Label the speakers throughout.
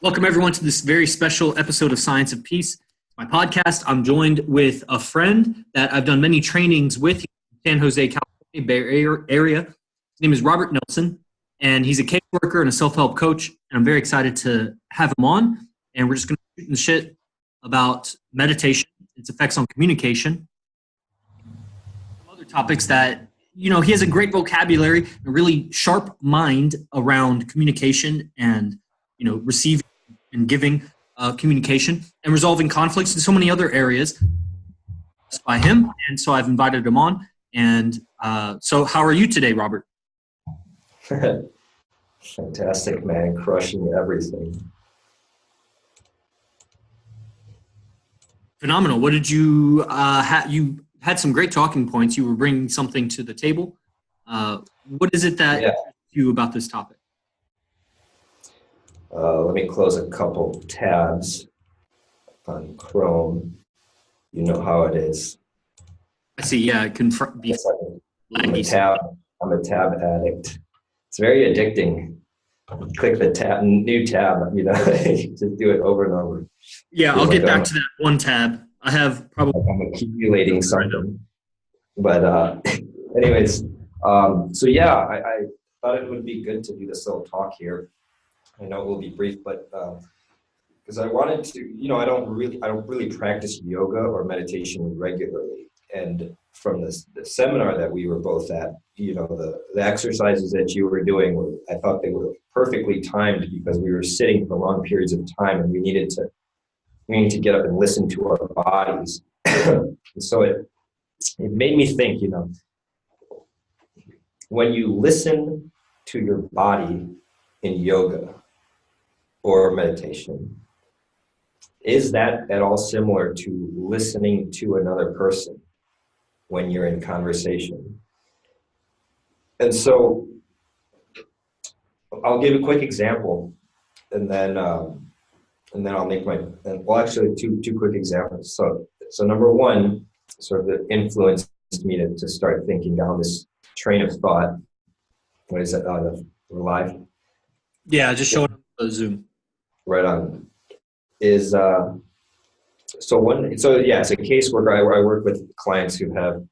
Speaker 1: Welcome, everyone, to this very special episode of Science of Peace, my podcast. I'm joined with a friend that I've done many trainings with in San Jose, California, Bay Area. His name is Robert Nelson, and he's a caseworker and a self-help coach. And I'm very excited to have him on. And we're just going to shoot the shit about meditation, its effects on communication, some other topics that, he has a great vocabulary, a really sharp mind around communication and, receiving and giving communication and resolving conflicts in so many other areas by him. And so I've invited him on. And so how are you today, Robert?
Speaker 2: Fantastic, man. Crushing everything.
Speaker 1: Phenomenal. What did you you had some great talking points. You were bringing something to the table. What is it that interests you about this topic?
Speaker 2: Let me close a couple tabs on Chrome. You know how it is.
Speaker 1: I see. Yeah, it can be laggy.
Speaker 2: I'm a tab addict. It's very addicting. Click the new tab, just do it over and over.
Speaker 1: Yeah, I'll get back to that one tab. I have probably...
Speaker 2: I'm accumulating something. But anyways, I thought it would be good to do this little talk here. I know it will be brief, but because I wanted to, I don't really practice yoga or meditation regularly. And from the seminar that we were both at, the exercises that you were doing, I thought they were perfectly timed because we were sitting for long periods of time and we need to get up and listen to our bodies. And so it made me think, when you listen to your body in yoga or meditation, is that at all similar to listening to another person when you're in conversation? And so I'll give a quick example, and then I'll make two quick examples. So number one, sort of that influenced me to start thinking down this train of thought. What is it? We're live?
Speaker 1: Yeah, just showing up the Zoom.
Speaker 2: Right on. As a caseworker, I work with clients who have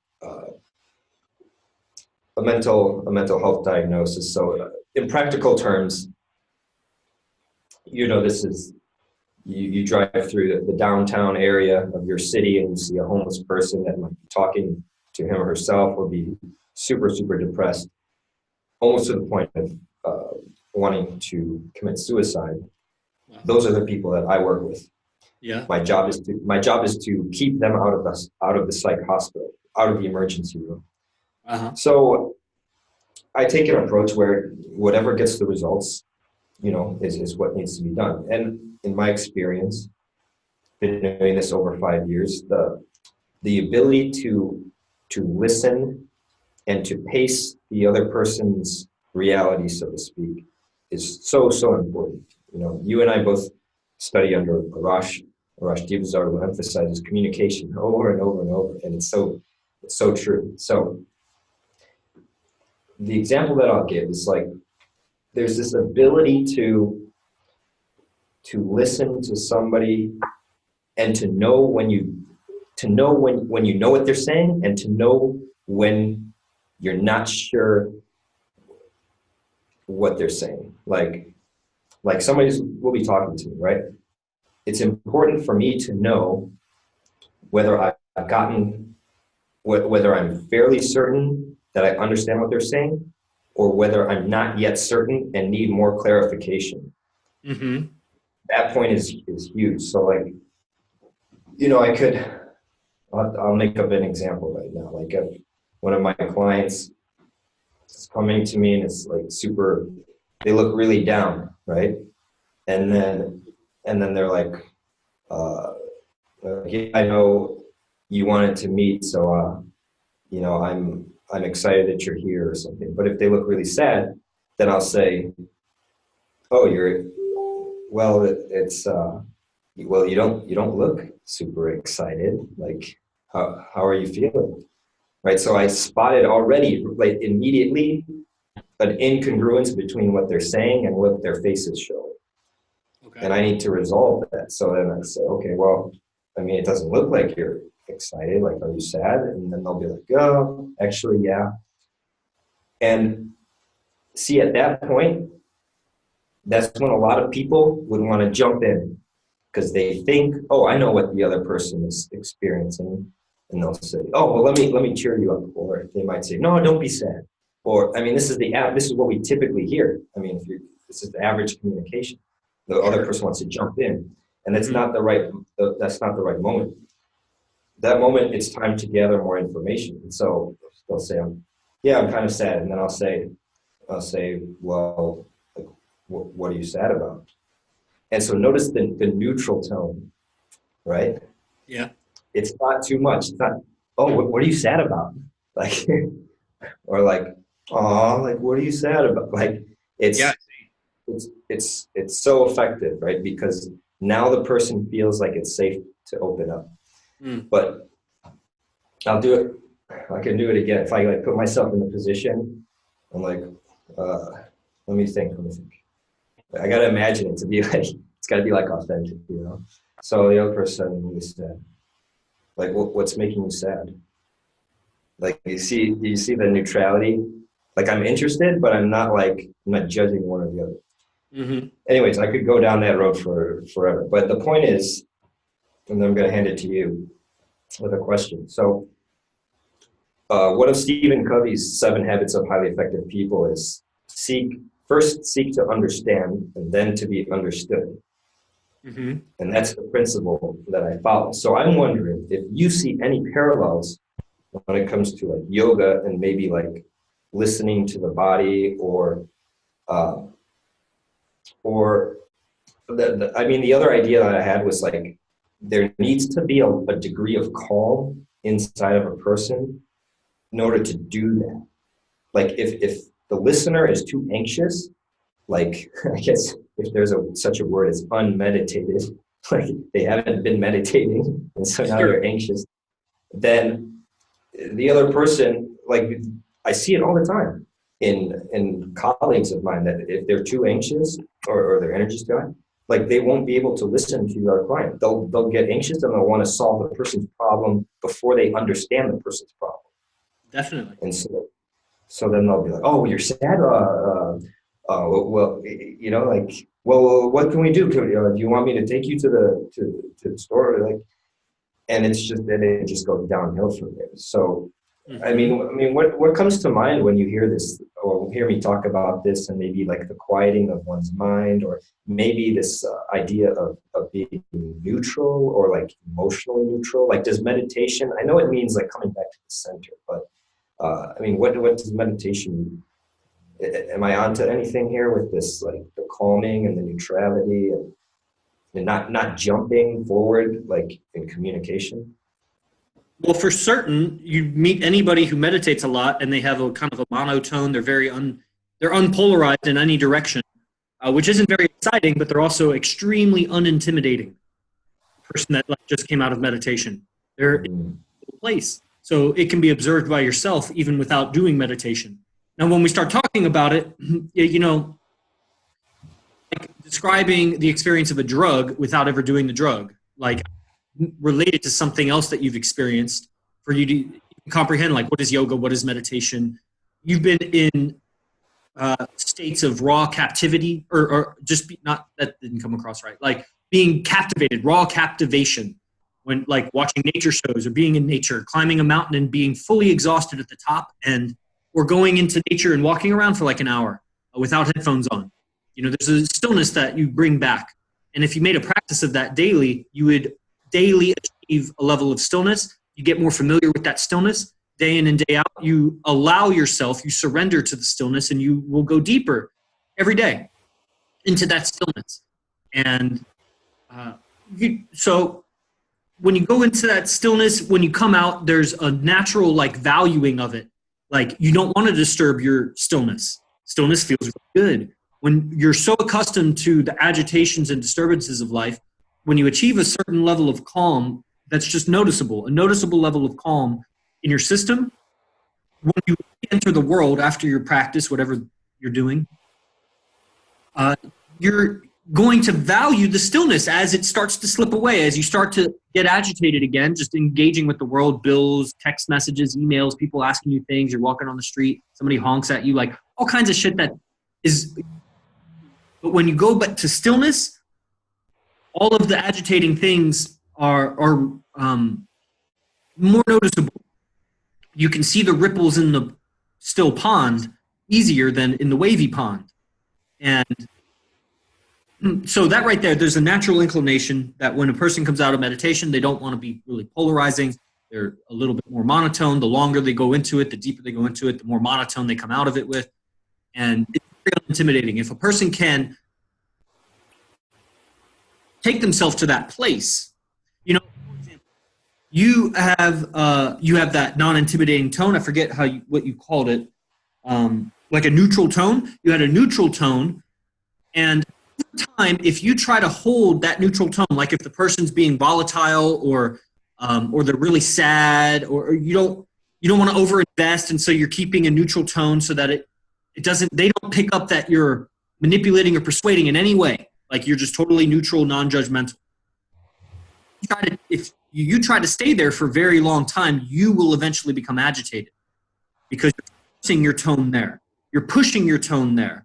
Speaker 2: a mental health diagnosis. So in practical terms, this is you drive through the downtown area of your city and you see a homeless person that might be talking to him or herself or be super, super depressed, almost to the point of wanting to commit suicide. Wow. Those are the people that I work with.
Speaker 1: Yeah.
Speaker 2: My job is to keep them out of the psych hospital, out of the emergency room.
Speaker 1: Uh-huh.
Speaker 2: So I take an approach where whatever gets the results, is what needs to be done. And in my experience, been doing this over 5 years, the ability to listen and to pace the other person's reality, so to speak, is so important. You and I both study under Arash Divzar, who emphasizes communication over and over and over, and it's so true. So the example that I'll give is like there's this ability to listen to somebody and to know when you know what they're saying, and to know when you're not sure what they're saying. Like somebody will be talking to me, right? It's important for me to know whether whether I'm fairly certain that I understand what they're saying, or whether I'm not yet certain and need more clarification.
Speaker 1: Mm-hmm.
Speaker 2: That point is huge. So I'll make up an example right now. Like if one of my clients is coming to me and it's like they look really down, right? And then they're like, I know you wanted to meet, so I'm excited that you're here or something. But if they look really sad, then I'll say, oh, you don't look super excited. Like, how are you feeling? Right. So I spotted already, like immediately, an incongruence between what they're saying and what their faces show.
Speaker 1: Okay.
Speaker 2: and I need to resolve that. So then I say, okay, well, I mean, it doesn't look like you're excited. Like, are you sad? And then they'll be like, oh, actually, yeah. And see, at that point, that's when a lot of people would want to jump in because they think, oh, I know what the other person is experiencing. And they'll say, oh, well, let me cheer you up. Or they might say, no, don't be sad. Or, I mean, this is what we typically hear. I mean, this is the average communication. The other person wants to jump in, and that's not that's not the right moment. That moment, it's time to gather more information. And so they'll say, yeah, I'm kind of sad. And then I'll say, well, like, what are you sad about? And so notice the neutral tone, right?
Speaker 1: Yeah.
Speaker 2: It's not too much. It's not, oh, what are you sad about? Like, or like, oh, like, what are you sad about? Like,
Speaker 1: Yeah.
Speaker 2: it's so effective, right? Because now the person feels like it's safe to open up. But I'll do it. I can do it again. If I like put myself in the position, I'm like, let me think. I got to imagine it to be like, it's got to be like authentic, you know? So the other person is sad. Like, what's making you sad? Like, you see the neutrality? Like, I'm interested, but I'm not judging one or the other.
Speaker 1: Mm-hmm.
Speaker 2: Anyways, I could go down that road for forever. But the point is, and then I'm going to hand it to you with a question. So, one of Stephen Covey's 7 habits of highly effective people is first seek to understand and then to be understood.
Speaker 1: Mm-hmm.
Speaker 2: And that's the principle that I follow. So I'm wondering if you see any parallels when it comes to like yoga and maybe like listening to the body or the other idea that I had was like there needs to be a degree of calm inside of a person in order to do that. Like if the listener is too anxious, like I guess if there's such a word as unmeditated, like they haven't been meditating and so now they're anxious, then the other person, like I see it all the time in colleagues of mine that if they're too anxious or their energy's too high, like they won't be able to listen to our client. They'll get anxious and they'll want to solve the person's problem before they understand the person's problem.
Speaker 1: Definitely.
Speaker 2: And so then they'll be like, oh, you're sad? Well, you know, like, well, what can we do? Do you want me to take you to the store? Like, and it's just, then it just goes downhill from there. So,
Speaker 1: Mm-hmm.
Speaker 2: I mean, what comes to mind when you hear this or hear me talk about this, and maybe like the quieting of one's mind, or maybe this idea of being neutral or like emotionally neutral? Like, does meditation? I know it means like coming back to the center, but I mean, what does meditation? Am I onto anything here with this, like the calming and the neutrality and not jumping forward, like in communication?
Speaker 1: Well, for certain, you meet anybody who meditates a lot and they have a kind of a monotone. They're they're unpolarized in any direction, which isn't very exciting, but they're also extremely unintimidating. The person that like, just came out of meditation, they're in a place. So it can be observed by yourself even without doing meditation. Now, when we start talking about it, you know, like describing the experience of a drug without ever doing the drug, like related to something else that you've experienced for you to comprehend, like what is yoga, what is meditation. You've been in states of raw captivity or just not, that didn't come across right, like being captivated, raw captivation, when like watching nature shows or being in nature, climbing a mountain and being fully exhausted at the top, and or going into nature and walking around for like an hour without headphones on. You know, there's a stillness that you bring back. And if you made a practice of that daily, you would daily achieve a level of stillness. You get more familiar with that stillness day in and day out. You allow yourself, you surrender to the stillness, and you will go deeper every day into that stillness. And so when you go into that stillness, when you come out, there's a natural like valuing of it. Like you don't want to disturb your stillness. Stillness feels really good. When you're so accustomed to the agitations and disturbances of life, when you achieve a certain level of calm, that's just noticeable, a noticeable level of calm in your system, when you enter the world after your practice, whatever you're doing, going to value the stillness as it starts to slip away, as you start to get agitated again, just engaging with the world, bills, text messages, emails, people asking you things, you're walking on the street, somebody honks at you, like all kinds of shit that is. But when you go back to stillness, all of the agitating things are more noticeable. You can see the ripples in the still pond easier than in the wavy pond. And so that right there, there's a natural inclination that when a person comes out of meditation, they don't want to be really polarizing. They're a little bit more monotone. The longer they go into it, the deeper they go into it, the more monotone they come out of it with. And it's very intimidating. If a person can take themselves to that place, you know, you have that non-intimidating tone. I forget what you called it, like a neutral tone. You had a neutral tone, and over time, if you try to hold that neutral tone, like if the person's being volatile or they're really sad, or you don't want to overinvest, and so you're keeping a neutral tone so that they don't pick up that you're manipulating or persuading in any way. Like you're just totally neutral, non-judgmental. If you try to stay there for a very long time, you will eventually become agitated because you're pushing your tone there. You're pushing your tone there.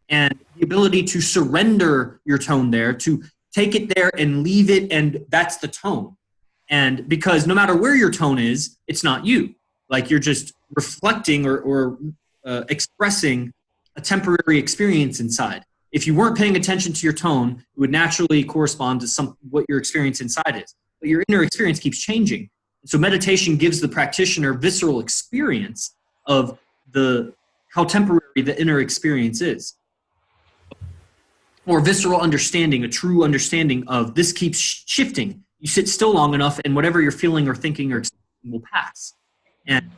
Speaker 1: And the ability to surrender your tone there, to take it there and leave it, and that's the tone. And because no matter where your tone is, it's not you. Like you're just reflecting or expressing a temporary experience inside. If you weren't paying attention to your tone, it would naturally correspond to what your experience inside is. But your inner experience keeps changing. So meditation gives the practitioner visceral experience of how temporary the inner experience is. Or visceral understanding, a true understanding of this keeps shifting. You sit still long enough and whatever you're feeling or thinking or experiencing will pass. And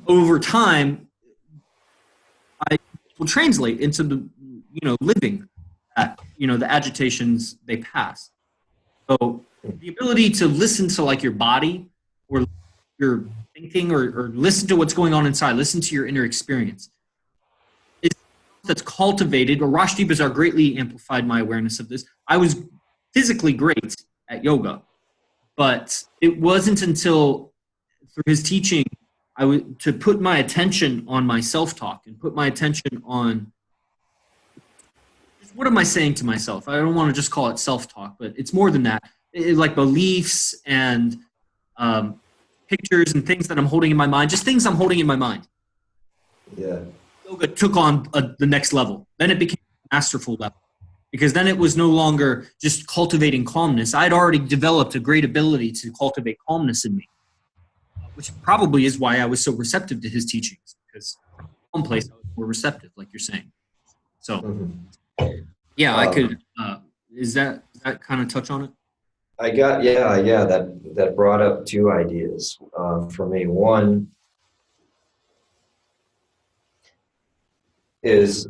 Speaker 1: over time, I will translate into the, living that, the agitations, they pass. So the ability to listen to like your body or your thinking or listen to what's going on inside, listen to your inner experience. That's cultivated, or Rashdeep Bazar greatly amplified my awareness of this. I was physically great at yoga, but it wasn't until through his teaching to put my attention on my self-talk and put my attention on what am I saying to myself. I don't want to just call it self-talk, but it's more than that. It's like beliefs and pictures and things that I'm holding in my mind, just things I'm holding in my mind.
Speaker 2: Yeah.
Speaker 1: Yoga took on the next level. Then it became a masterful level because then it was no longer just cultivating calmness. I'd already developed a great ability to cultivate calmness in me, which probably is why I was so receptive to his teachings, because from one place I was more receptive, like you're saying. So, yeah, I could. Does that kind of touch on it?
Speaker 2: That brought up two ideas for me. One is,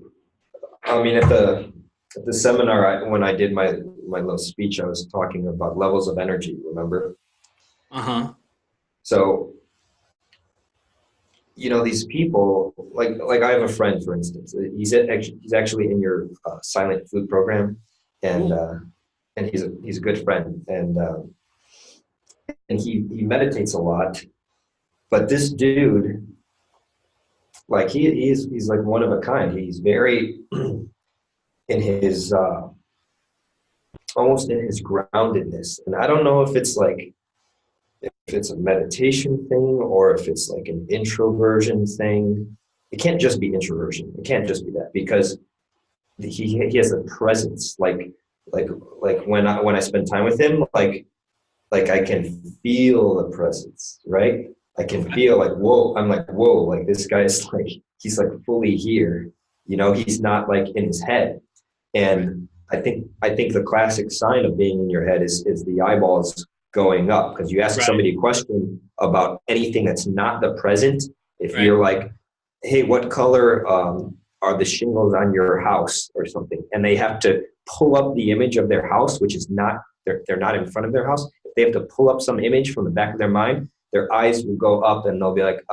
Speaker 2: at the seminar, when I did my little speech, I was talking about levels of energy, remember? So, these people, like I have a friend, for instance, he's actually in your silent flute program, and he's a good friend, and he meditates a lot, but this dude, like he's like one of a kind. He's very in his almost in his groundedness, and I don't know if it's a meditation thing or if it's like an introversion thing. It can't just be introversion. It can't just be that, because he has a presence. Like when I spend time with him, like I can feel the presence, right? I can feel like, whoa, I'm like, whoa, like this guy's like, he's like fully here, he's not like in his head. And I think the classic sign of being in your head is the eyeballs going up, because you ask somebody a question about anything that's not the present. If you're like, hey, what color are the shingles on your house or something, and they have to pull up the image of their house, which is not, they're not in front of their house. If they have to pull up some image from the back of their mind, their eyes will go up and they'll be like,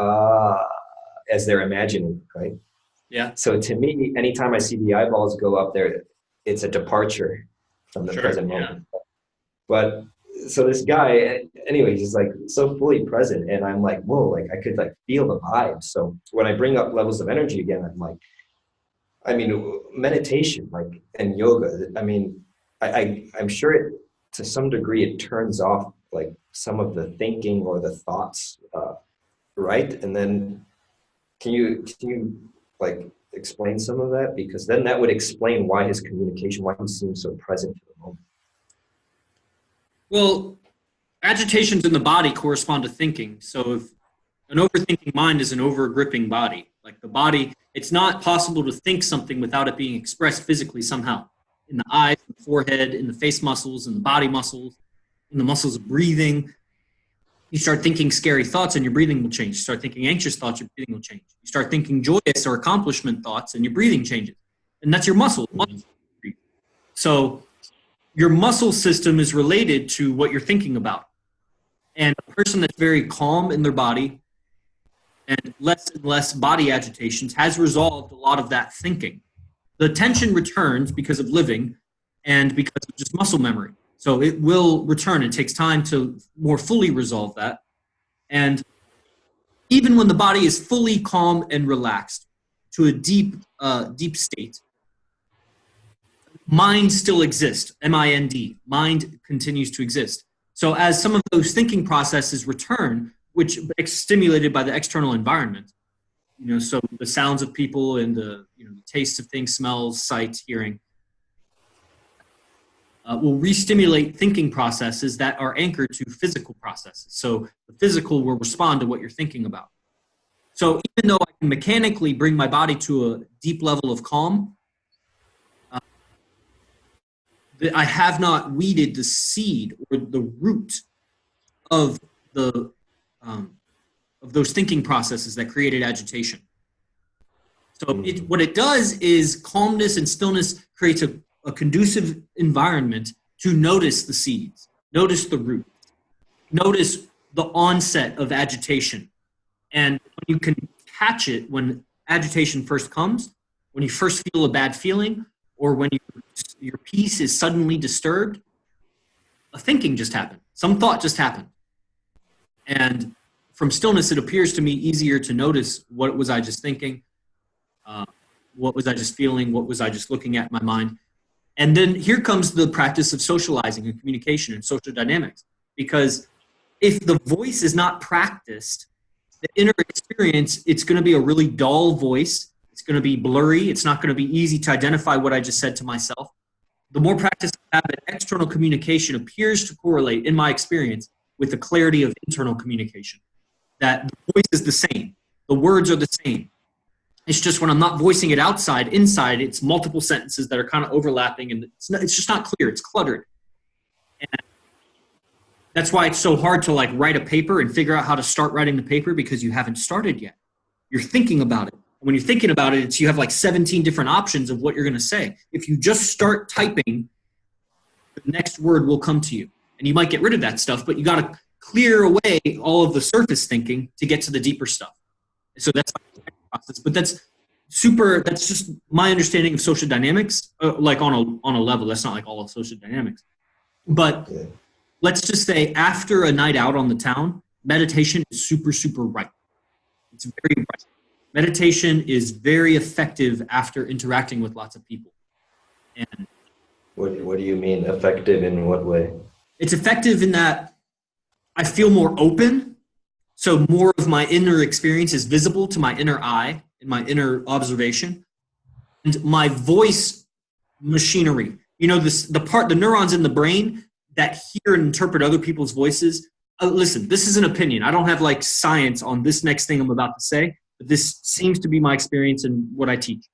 Speaker 2: as they're imagining, right?
Speaker 1: Yeah.
Speaker 2: So to me, anytime I see the eyeballs go up there, it's a departure from the
Speaker 1: Sure,
Speaker 2: present
Speaker 1: yeah.
Speaker 2: moment. But so this guy, anyway, he's like so fully present, and I'm like, whoa, like I could like feel the vibe. So when I bring up levels of energy again, I'm like, I mean, meditation, like, and yoga. I mean, I'm sure it, to some degree, it turns off like some of the thinking or the thoughts, right? And then can you like explain some of that? Because then that would explain why his communication, why he seems so present for the moment.
Speaker 1: Well, agitations in the body correspond to thinking. So if an overthinking mind is an overgripping body, like the body, it's not possible to think something without it being expressed physically somehow. In the eyes, in the forehead, in the face muscles, in the body muscles, in the muscles of breathing. You start thinking scary thoughts and your breathing will change. You start thinking anxious thoughts, your breathing will change. You start thinking joyous or accomplishment thoughts and your breathing changes. And that's your muscle. So your muscle system is related to what you're thinking about. And a person that's very calm in their body and less body agitations has resolved a lot of that thinking. The tension returns because of living and because of just muscle memory. So it will return. It takes time to more fully resolve that. And even when the body is fully calm and relaxed to a deep state, mind still exists. M-I-N-D. Mind continues to exist. So as some of those thinking processes return, which is stimulated by the external environment, so the sounds of people and the taste of things, smells, sights, hearing, will re-stimulate thinking processes that are anchored to physical processes. So the physical will respond to what you're thinking about. So even though I can mechanically bring my body to a deep level of calm, I have not weeded the seed or the root of the of those thinking processes that created agitation. So what it does is calmness and stillness creates a conducive environment to notice the seeds, notice the root, notice the onset of agitation. And when you can catch it when agitation first comes, when you first feel a bad feeling, or when your peace is suddenly disturbed, a thinking just happened. Some thought just happened. And from stillness, it appears to me easier to notice what was I just thinking, what was I just feeling, what was I just looking at in my mind. And then here comes the practice of socializing and communication and social dynamics. Because if the voice is not practiced, the inner experience, it's going to be a really dull voice. It's going to be blurry. It's not going to be easy to identify what I just said to myself. The more practice I have at external communication appears to correlate, in my experience, with the clarity of internal communication. That the voice is the same. The words are the same. It's just when I'm not voicing it outside, inside, it's multiple sentences that are kind of overlapping, and it's just not clear. It's cluttered. And that's why it's so hard to like write a paper and figure out how to start writing the paper, because you haven't started yet. You're thinking about it. When you're thinking about it, you have like 17 different options of what you're going to say. If you just start typing, the next word will come to you. And you might get rid of that stuff, but you got to clear away all of the surface thinking to get to the deeper stuff. So that's like the process. But that's just my understanding of social dynamics, like on a level. That's not like all of social dynamics. But let's just say after a night out on the town, meditation is super, super right. It's very right. Meditation is very effective after interacting with lots of people. And
Speaker 2: what do you mean effective in what way?
Speaker 1: It's effective in that I feel more open. So more of my inner experience is visible to my inner eye and my inner observation. And my voice machinery, the neurons in the brain that hear and interpret other people's voices. Listen, this is an opinion. I don't have like science on this next thing I'm about to say, but this seems to be my experience and what I teach.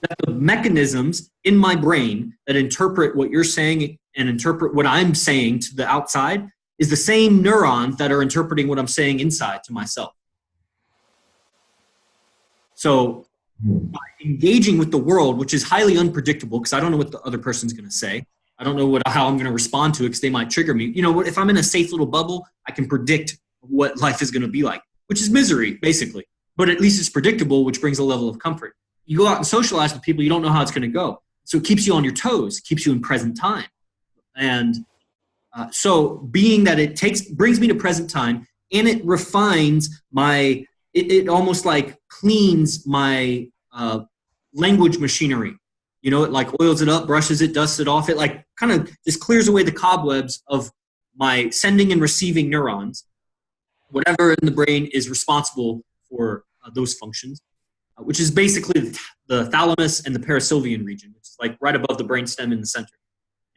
Speaker 1: That the mechanisms in my brain that interpret what you're saying and interpret what I'm saying to the outside is the same neurons that are interpreting what I'm saying inside to myself. So by engaging with the world, which is highly unpredictable because I don't know what the other person's going to say. I don't know how I'm going to respond to it because they might trigger me. If I'm in a safe little bubble, I can predict what life is going to be like, which is misery, basically. But at least it's predictable, which brings a level of comfort. You go out and socialize with people, you don't know how it's going to go. so it keeps you on your toes, keeps you in present time. And so being that it brings me to present time, and it refines it almost like cleans my language machinery. You know, it like oils it up, brushes it, dusts it off. It like kind of just clears away the cobwebs of my sending and receiving neurons. Whatever in the brain is responsible for those functions, which is basically the thalamus and the parasylvian region, which is like right above the brainstem in the center.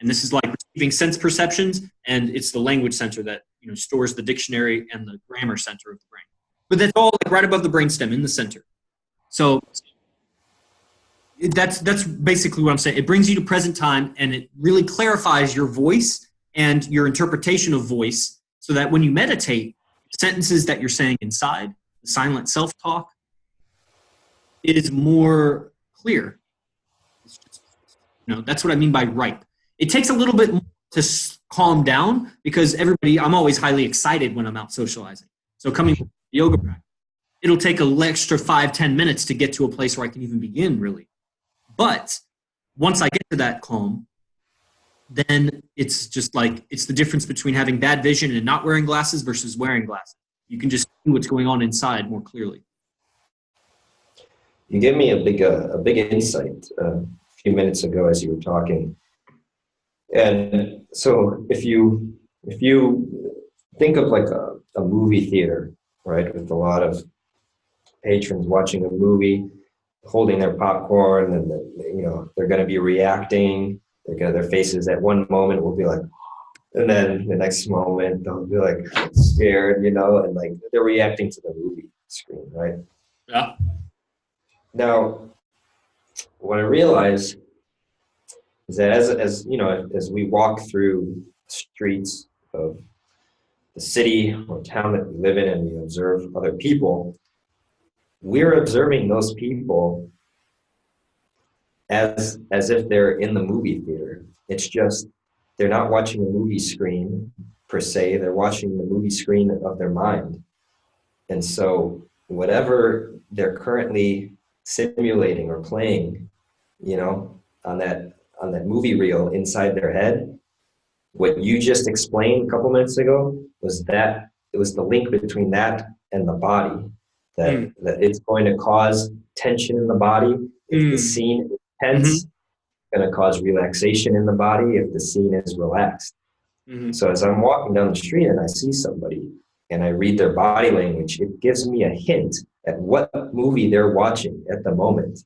Speaker 1: And this is like receiving sense perceptions, and it's the language center that, you know, stores the dictionary and the grammar center of the brain. But that's all like right above the brainstem in the center. So that's basically what I'm saying. It brings you to present time, and it really clarifies your voice and your interpretation of voice, so that when you meditate, sentences that you're saying inside, the silent self-talk, is more clear. It's just, you know, that's what I mean by ripe. It takes a little bit more to calm down, because I'm always highly excited when I'm out socializing. So coming from yoga practice, it'll take an extra 5-10 minutes to get to a place where I can even begin, really. But once I get to that calm, then it's just like, it's the difference between having bad vision and not wearing glasses versus wearing glasses. You can just see what's going on inside more clearly.
Speaker 2: You gave me a big insight a few minutes ago as you were talking. And so if you think of like a movie theater, right, with a lot of patrons watching a movie, holding their popcorn, and you know, they're going to be reacting. Their faces at one moment will be like, and then the next moment they'll be like scared, you know, and like they're reacting to the movie screen, right?
Speaker 1: Yeah.
Speaker 2: Now, what I realize is that as you know, as we walk through streets of the city or town that we live in, and we observe other people, we're observing those people as if they're in the movie theater. It's just they're not watching a movie screen per se, they're watching the movie screen of their mind. And so whatever they're currently simulating or playing, you know, on that movie reel inside their head, what you just explained a couple minutes ago was that it was the link between that and the body, that it's going to cause tension in the body. If the scene is tense, it's going to cause relaxation in the body if the scene is relaxed. So as I'm walking down the street and I see somebody and I read their body language, it gives me a hint at what movie they're watching at the moment.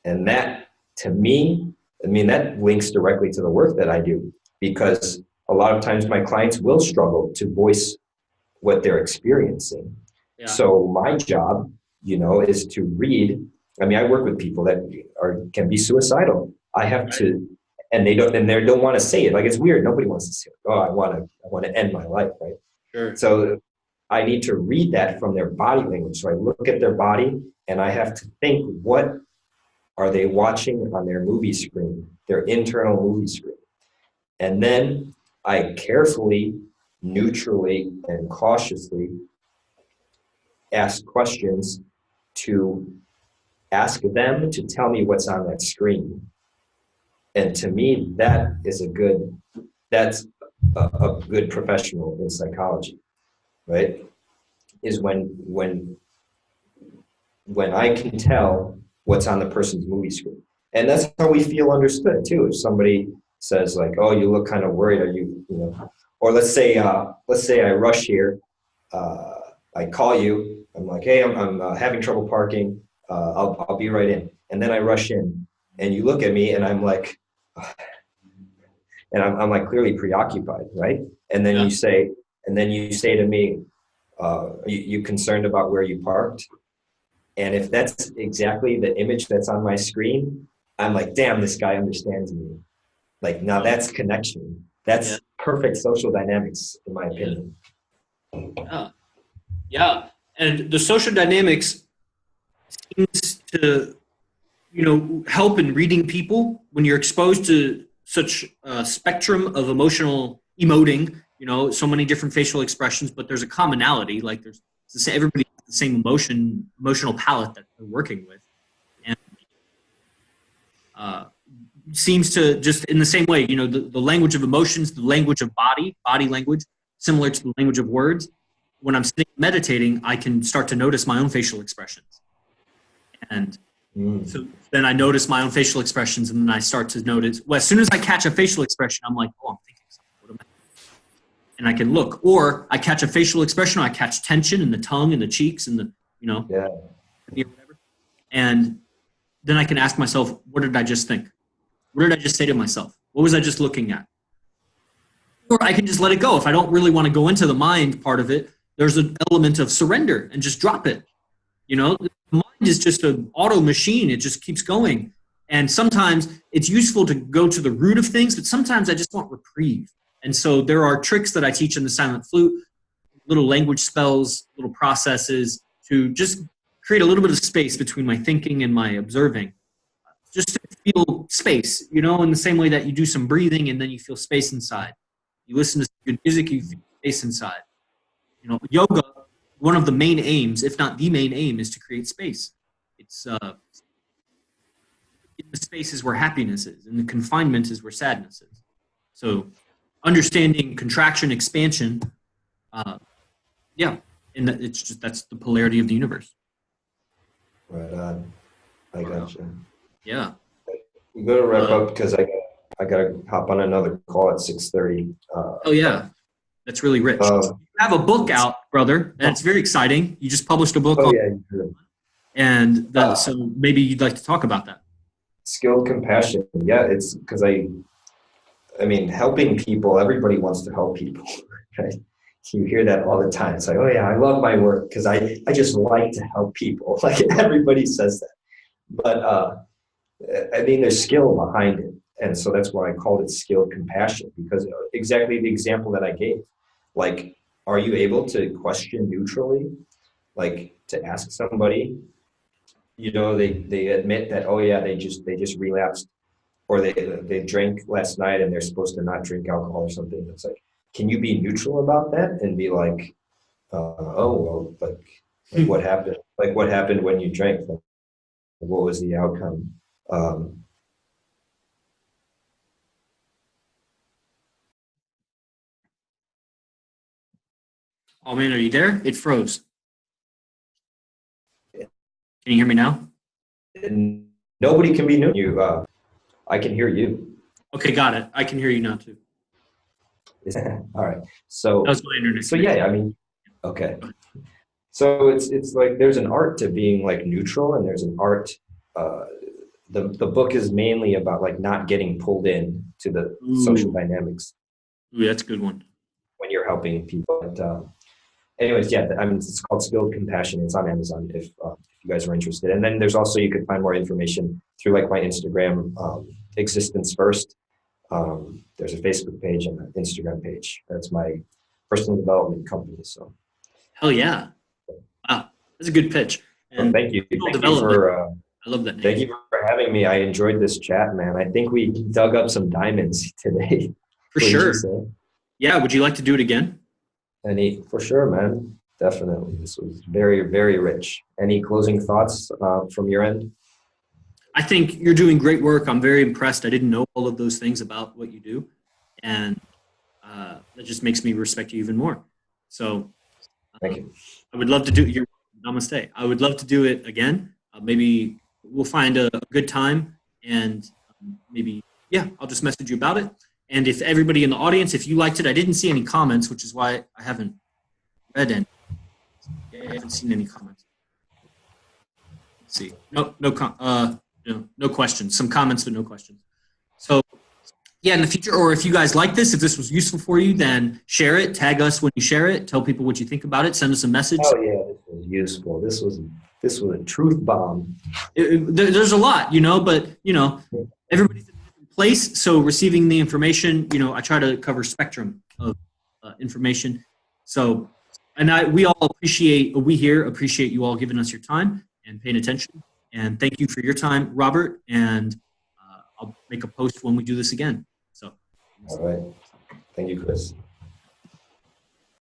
Speaker 2: And that, to me, I mean, that links directly to the work that I do, because a lot of times my clients will struggle to voice what they're experiencing. Yeah. So my job, you know, is to read. I mean, I work with people that can be suicidal. I have to, and they don't want to say it. Like, it's weird. Nobody wants to say, "Oh, I want to end my life," right? Sure. So I need to read that from their body language. So I look at their body and I have to think, what are they watching on their movie screen, their internal movie screen? And then I carefully, neutrally, and cautiously ask questions to ask them to tell me what's on that screen. And to me, that's a good professional in psychology, right? Is when I can tell what's on the person's movie screen. And that's how we feel understood too. If somebody says like, "Oh, you look kind of worried," are you know, or let's say I rush here, I call you, I'm like, "Hey, I'm having trouble parking, I'll be right in," and then I rush in, and you look at me, and I'm like, and I'm like clearly preoccupied, right? And then you say to me, you concerned about where you parked? And if that's exactly the image that's on my screen, I'm like, damn, this guy understands me. Like, now that's connection. That's perfect social dynamics, in my opinion.
Speaker 1: Yeah. And the social dynamics seems to, you know, help in reading people when you're exposed to such a spectrum of emotional emoting, you know, so many different facial expressions, but there's a commonality. Like everybody has the same emotional palette that they're working with. And seems to just in the same way, the language of emotions, the language of body language, similar to the language of words. When I'm sitting meditating, I can start to notice my own facial expressions. And so then I notice my own facial expressions, and then I start to notice, well, as soon as I catch a facial expression, I'm like, oh, I'm thinking something. What am I thinking? And I can look. Or I catch a facial expression, or I catch tension in the tongue and the cheeks and whatever. And then I can ask myself, what did I just think? What did I just say to myself? What was I just looking at? Or I can just let it go. If I don't really want to go into the mind part of it, there's an element of surrender and just drop it. The mind is just an auto machine. It just keeps going. And sometimes it's useful to go to the root of things, but sometimes I just want reprieve. And so there are tricks that I teach in the silent flute, little language spells, little processes to just create a little bit of space between my thinking and my observing. Just to feel space, in the same way that you do some breathing and then you feel space inside. You listen to good music, you feel space inside. Yoga, one of the main aims, if not the main aim, is to create space. It's in the spaces where happiness is, and the confinement is where sadness is. So understanding contraction, expansion, and it's just that's the polarity of the universe.
Speaker 2: Right on. I gotcha.
Speaker 1: Yeah.
Speaker 2: We got to wrap up because I got to hop on another call at 6:30.
Speaker 1: Oh yeah, that's really rich. You have a book out, brother, and it's very exciting. You just published a book. And so maybe you'd like to talk about that.
Speaker 2: Skilled compassion. Yeah, it's because I mean, helping people. Everybody wants to help people, right? You hear that all the time. It's like, oh yeah, I love my work because I just like to help people. Like everybody says that, but I mean, there's skill behind it. And so that's why I called it skilled compassion, because exactly the example that I gave, like, are you able to question neutrally? Like to ask somebody, they admit that, oh yeah, they just relapsed, or they drank last night and they're supposed to not drink alcohol or something. It's like, can you be neutral about that and be like, oh, well, like what happened? Like what happened when you drank? Like, what was the outcome? Oh
Speaker 1: man, are you there? It froze. Can you hear me now?
Speaker 2: And nobody can be neutral. I can hear you.
Speaker 1: Okay, got it. I can hear you now too.
Speaker 2: All right. So
Speaker 1: that was my internet.
Speaker 2: So yeah, I mean, okay. So it's like there's an art to being like neutral, and there's an art. The book is mainly about like not getting pulled in to the social dynamics.
Speaker 1: Ooh, that's a good one.
Speaker 2: When you're helping people. But, anyways, yeah, I mean, it's called Skilled Compassion. It's on Amazon if you guys are interested. And then there's also, you can find more information through like my Instagram, Existence First. There's a Facebook page and an Instagram page. That's my personal development company. So,
Speaker 1: hell yeah! Wow, that's a good pitch.
Speaker 2: And thank you. Thank you for.
Speaker 1: I love that name.
Speaker 2: Thank you for having me. I enjoyed this chat, man. I think we dug up some diamonds today.
Speaker 1: For sure. Yeah. Would you like to do it again?
Speaker 2: For sure, man. Definitely. This was very, very rich. Any closing thoughts from your end?
Speaker 1: I think you're doing great work. I'm very impressed. I didn't know all of those things about what you do. And that just makes me respect you even more. So
Speaker 2: thank you.
Speaker 1: I would love to do your namaste. I would love to do it again. Maybe we'll find a good time, and maybe, I'll just message you about it. And if everybody in the audience, if you liked it, I didn't see any comments, which is why I haven't read any. I haven't seen any comments. Let's see. No questions. Some comments, but no questions. So, in the future, or if you guys like this, if this was useful for you, then share it. Tag us when you share it. Tell people what you think about it. Send us a message.
Speaker 2: Oh yeah, this was useful. This was a truth bomb.
Speaker 1: There's a lot, but everybody's in a different place. So receiving the information, I try to cover spectrum of information. So, and we here appreciate you all giving us your time and paying attention. And thank you for your time, Robert. And I'll make a post when we do this again. So.
Speaker 2: All right. Thank you, Chris.